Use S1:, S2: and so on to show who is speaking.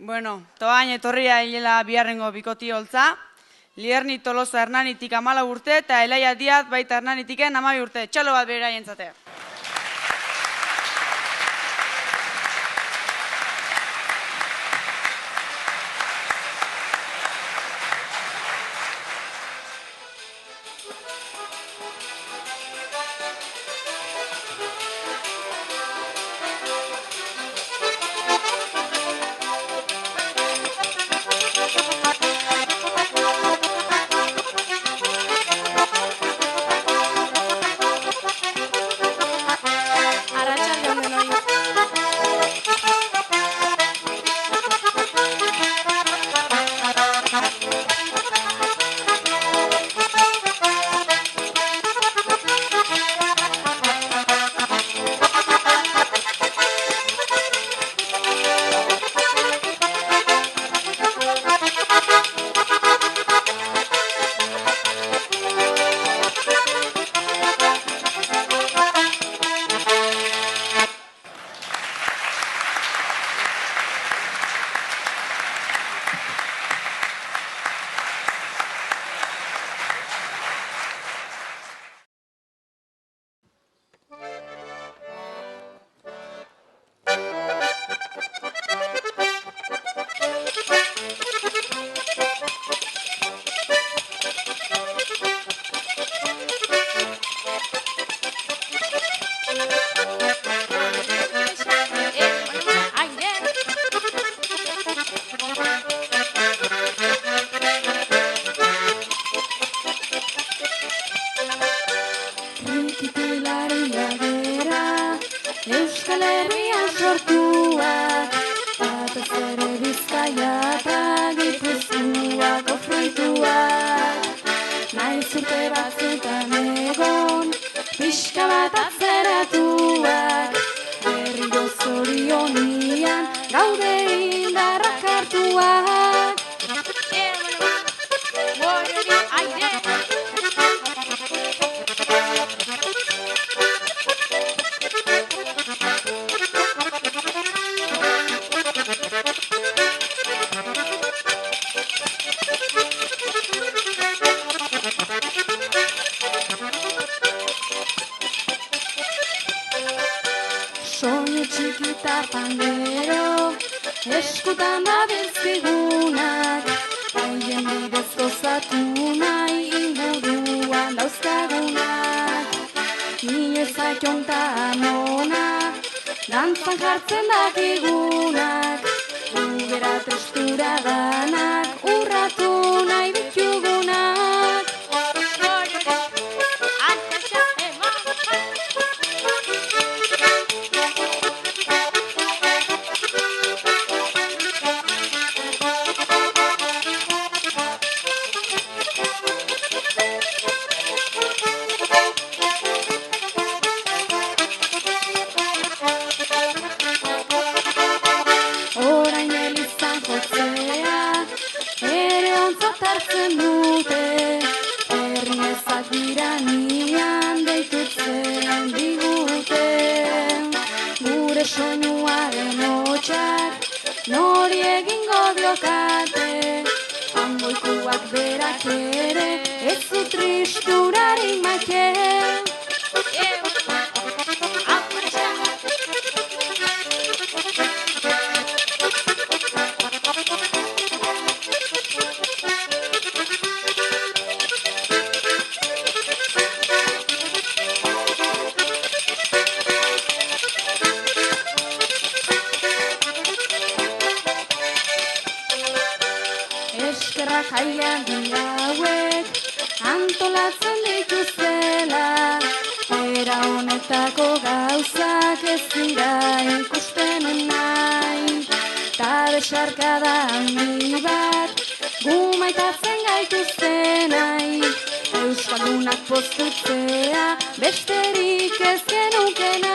S1: Bueno, toain etorria hilela biharrengo bikoti holtza. Lierni Tolosa Hernanitik 14 urte eta Elaia Diaz baita Hernanitiken 12 urte. Txalo bat beraientzate.
S2: Euskal Herrian sortuak, batez ere Bizkaia eta Gipuzkoako fruituak. Naiz urte batzutan egon, pixka bat atzeratuak, berriro zorionian gaude indarrak hartuak. Soinu txikita pandero, eskutan dabiltzigunak, haien bidez gozatu nahi inguruan dauzkagunak. Inoiz aitontan ona, dantzan jartzen dakigunak, gugera tristura danak, urratu nahi ditugunak. Orain elizan jotzea, ere ontzat hartzen dute, herriezak diranian deitutzen digute. Gure soinuaren hotxak, nori egingo diokate, hangoikuak berak ere, ez du tristurarik maite. Eskerrak jaian dira hauek, antolatzen dituztela, era honetako gauzak ez dira ikusten nahi. Ta besarkada handi bat, gumaitatzen gaituzten nahi, euskaldunak postutzea, besterik ez genuken